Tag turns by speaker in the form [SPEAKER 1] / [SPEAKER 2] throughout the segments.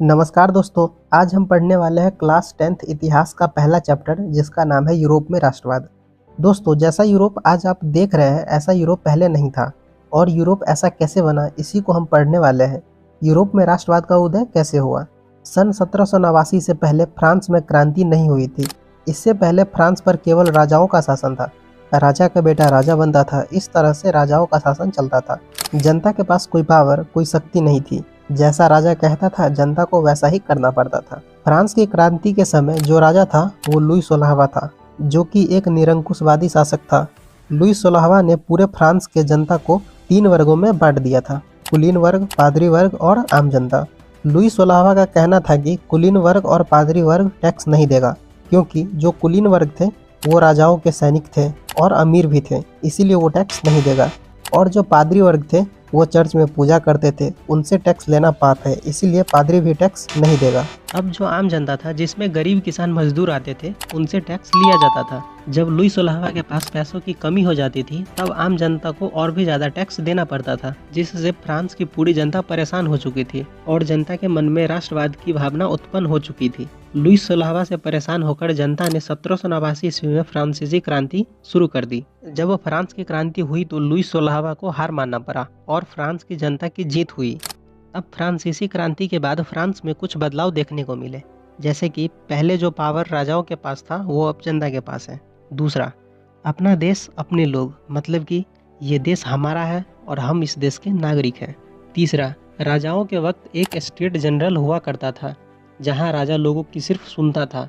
[SPEAKER 1] नमस्कार दोस्तों, आज हम पढ़ने वाले हैं क्लास 10th इतिहास का पहला चैप्टर जिसका नाम है यूरोप में राष्ट्रवाद। दोस्तों, जैसा यूरोप आज आप देख रहे हैं ऐसा यूरोप पहले नहीं था और यूरोप ऐसा कैसे बना इसी को हम पढ़ने वाले हैं। यूरोप में राष्ट्रवाद का उदय कैसे हुआ। सन 1789 से पहले फ्रांस में क्रांति नहीं हुई थी। इससे पहले फ्रांस पर केवल राजाओं का शासन था। राजा का बेटा राजा बनता था। इस तरह से राजाओं का शासन चलता था। जनता के पास कोई पावर, कोई शक्ति नहीं थी। जैसा राजा कहता था जनता को वैसा ही करना पड़ता था। फ्रांस की क्रांति के समय जो राजा था वो लुई 16वां था, जो कि एक निरंकुशवादी शासक था। लुई 16वां ने पूरे फ्रांस के जनता को 3 वर्गों में बांट दिया था: कुलीन वर्ग, पादरी वर्ग और आम जनता। लुई 16वां का कहना था कि कुलीन वर्ग और पादरी वर्ग टैक्स नहीं देगा, क्योंकि जो कुलीन वर्ग थे वो राजाओं के सैनिक थे और अमीर भी थे, इसीलिए वो टैक्स नहीं देगा। और जो पादरी वर्ग थे वो चर्च में पूजा करते थे, उनसे टैक्स लेना पाप है, इसीलिए पादरी भी टैक्स नहीं देगा। अब जो आम जनता था, जिसमें गरीब किसान मजदूर आते थे, उनसे टैक्स लिया जाता था। जब लुई 16वां के पास पैसों की कमी हो जाती थी तब आम जनता को और भी ज्यादा टैक्स देना पड़ता था, जिससे फ्रांस की पूरी जनता परेशान हो चुकी थी और जनता के मन में राष्ट्रवाद की भावना उत्पन्न हो चुकी थी। लुई 16वां से परेशान होकर जनता ने 1789 ईस्वी में फ्रांसीसी क्रांति शुरू कर दी। जब फ्रांस की क्रांति हुई तो लुई 16वां को हार मानना पड़ा और फ्रांस की जनता की जीत हुई। अब फ्रांसीसी क्रांति के बाद फ्रांस में कुछ बदलाव देखने को मिले, जैसे कि पहले जो पावर राजाओं के पास था वो अब जनता के पास है। दूसरा, अपना देश अपने लोग, मतलब कि ये देश हमारा है और हम इस देश के नागरिक हैं। तीसरा, राजाओं के वक्त एक स्टेट जनरल हुआ करता था, जहां राजा लोगों की सिर्फ सुनता था।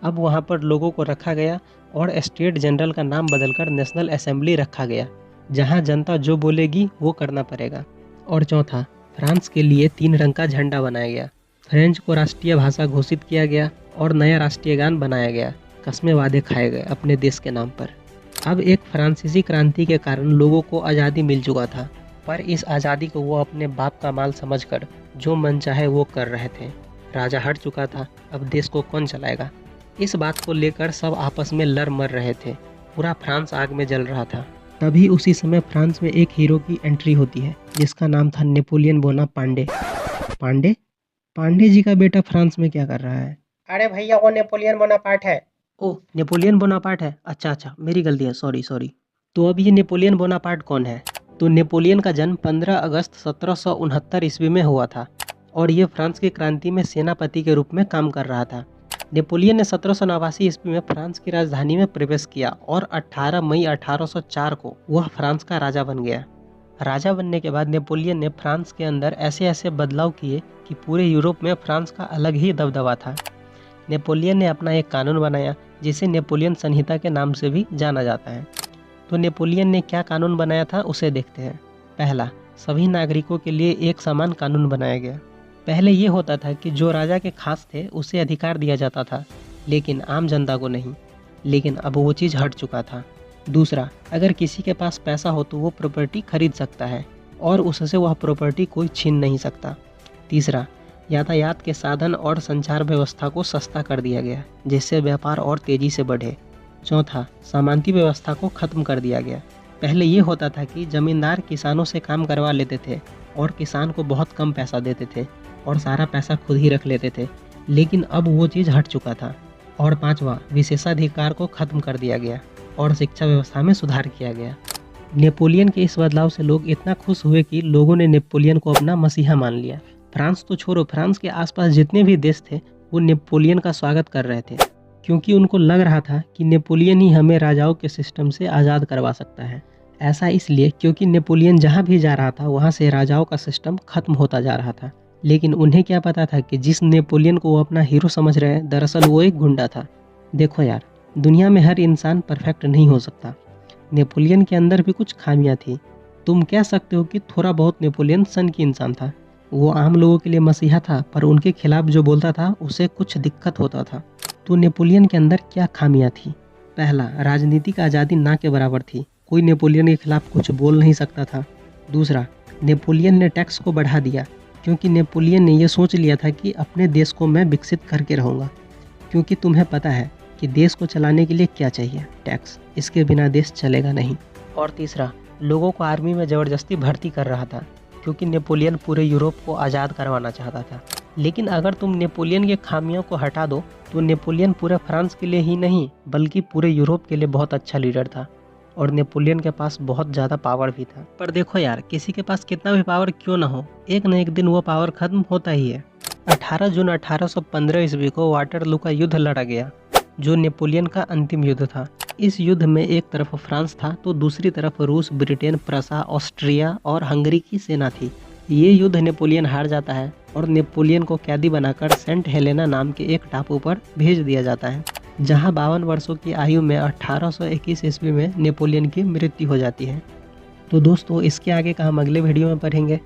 [SPEAKER 1] अब वहां पर लोगों को रखा गया और स्टेट जनरल का नाम बदलकर नेशनल असेंबली रखा गया, जहां जनता जो बोलेगी वो करना पड़ेगा। और चौथा, फ्रांस के लिए 3 रंग का झंडा बनाया गया। फ्रेंच को राष्ट्रीय भाषा घोषित किया गया और नया राष्ट्रीय गान बनाया गया। कस्में वादे खाए गए अपने देश के नाम पर। अब एक फ्रांसीसी क्रांति के कारण लोगों को आज़ादी मिल चुका था, पर इस आज़ादी को वो अपने बाप का माल समझकर जो मन चाहे वो कर रहे थे। राजा हट चुका था, अब देश को कौन चलाएगा, इस बात को लेकर सब आपस में लड़ मर रहे थे। पूरा फ्रांस आग में जल रहा था। तभी उसी समय फ्रांस में एक हीरो की एंट्री होती है, जिसका नाम था नेपोलियन बोनापार्टे। पांडे पांडे जी का बेटा फ्रांस में क्या कर रहा है?
[SPEAKER 2] अरे भैया, वो नेपोलियन बोनापार्ट है।
[SPEAKER 1] ओह, नेपोलियन बोनापार्ट है। अच्छा, मेरी गलती है, सॉरी। तो अब ये नेपोलियन बोनापार्ट कौन है? तो नेपोलियन का जन्म 15 अगस्त 1769 ईस्वी में हुआ था और ये फ्रांस की क्रांति में सेनापति के रूप में काम कर रहा था। नेपोलियन ने 1789 ईस्वी में फ्रांस की राजधानी में प्रवेश किया और 18 मई 1804 को वह फ्रांस का राजा बन गया। राजा बनने के बाद नेपोलियन ने फ्रांस के अंदर ऐसे ऐसे बदलाव किए कि पूरे यूरोप में फ्रांस का अलग ही दबदबा था। नेपोलियन ने अपना एक कानून बनाया, जिसे नेपोलियन संहिता के नाम से भी जाना जाता है। तो नेपोलियन ने क्या कानून बनाया था उसे देखते हैं। पहला, सभी नागरिकों के लिए एक समान कानून बनाया गया। पहले ये होता था कि जो राजा के खास थे उसे अधिकार दिया जाता था, लेकिन आम जनता को नहीं। लेकिन अब वो चीज़ हट चुका था। दूसरा, अगर किसी के पास पैसा हो तो वो प्रॉपर्टी खरीद सकता है और उससे वह प्रॉपर्टी कोई छीन नहीं सकता। तीसरा, यातायात के साधन और संचार व्यवस्था को सस्ता कर दिया गया, जिससे व्यापार और तेजी से बढ़े। चौथा, सामंती व्यवस्था को खत्म कर दिया गया। पहले ये होता था कि जमींदार किसानों से काम करवा लेते थे और किसान को बहुत कम पैसा देते थे और सारा पैसा खुद ही रख लेते थे, लेकिन अब वो चीज़ हट चुका था। और पांचवा, विशेषाधिकार को खत्म कर दिया गया और शिक्षा व्यवस्था में सुधार किया गया। नेपोलियन के इस बदलाव से लोग इतना खुश हुए कि लोगों ने नेपोलियन को अपना मसीहा मान लिया। फ्रांस तो छोड़ो, फ्रांस के आसपास जितने भी देश थे वो नेपोलियन का स्वागत कर रहे थे, क्योंकि उनको लग रहा था कि नेपोलियन ही हमें राजाओं के सिस्टम से आज़ाद करवा सकता है। ऐसा इसलिए क्योंकि नेपोलियन जहाँ भी जा रहा था वहाँ से राजाओं का सिस्टम खत्म होता जा रहा था। लेकिन उन्हें क्या पता था कि जिस नेपोलियन को वो अपना हीरो समझ रहे हैं, दरअसल वो एक गुंडा था। देखो यार, दुनिया में हर इंसान परफेक्ट नहीं हो सकता। नेपोलियन के अंदर भी कुछ खामियां थी। तुम कह सकते हो कि थोड़ा बहुत नेपोलियन सन की इंसान था। वो आम लोगों के लिए मसीहा था, पर उनके खिलाफ जो बोलता था उसे कुछ दिक्कत होता था। तो नेपोलियन के अंदर क्या खामियां थी? पहला, राजनीतिक आज़ादी ना के बराबर थी। कोई नेपोलियन के खिलाफ कुछ बोल नहीं सकता था। दूसरा, नेपोलियन ने टैक्स को बढ़ा दिया, क्योंकि नेपोलियन ने यह सोच लिया था कि अपने देश को मैं विकसित करके रहूँगा। क्योंकि तुम्हें पता है कि देश को चलाने के लिए क्या चाहिए, टैक्स। इसके बिना देश चलेगा नहीं। और तीसरा, लोगों को आर्मी में ज़बरदस्ती भर्ती कर रहा था। क्योंकि नेपोलियन पूरे यूरोप को आज़ाद करवाना चाहता था। लेकिन अगर तुम नेपोलियन की खामियों को हटा दो तो नेपोलियन पूरे फ्रांस के लिए ही नहीं बल्कि पूरे यूरोप के लिए बहुत अच्छा लीडर था और नेपोलियन के पास बहुत ज़्यादा पावर भी था। पर देखो यार, किसी के पास कितना भी पावर क्यों ना हो, एक न एक दिन वो पावर खत्म होता ही है। 18 जून 1815 ईस्वी को वाटरलू का युद्ध लड़ा गया, जो नेपोलियन का अंतिम युद्ध था। इस युद्ध में एक तरफ फ्रांस था तो दूसरी तरफ रूस, ब्रिटेन, प्रसा, ऑस्ट्रिया और हंगरी की सेना थी। ये युद्ध नेपोलियन हार जाता है और नेपोलियन को कैदी बनाकर सेंट हेलेना नाम के एक टापू पर भेज दिया जाता है, जहां 52 वर्षों की आयु में 1821 ईस्वी में नेपोलियन की मृत्यु हो जाती है। तो दोस्तों, इसके आगे का हम अगले वीडियो में पढ़ेंगे।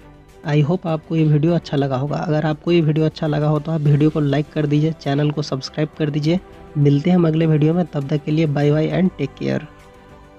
[SPEAKER 1] आई होप आपको ये वीडियो अच्छा लगा होगा। अगर आपको ये वीडियो अच्छा लगा हो तो आप वीडियो को लाइक कर दीजिए, चैनल को सब्सक्राइब कर दीजिए। मिलते हैं हम अगले वीडियो में, तब तक के लिए bye bye and take care.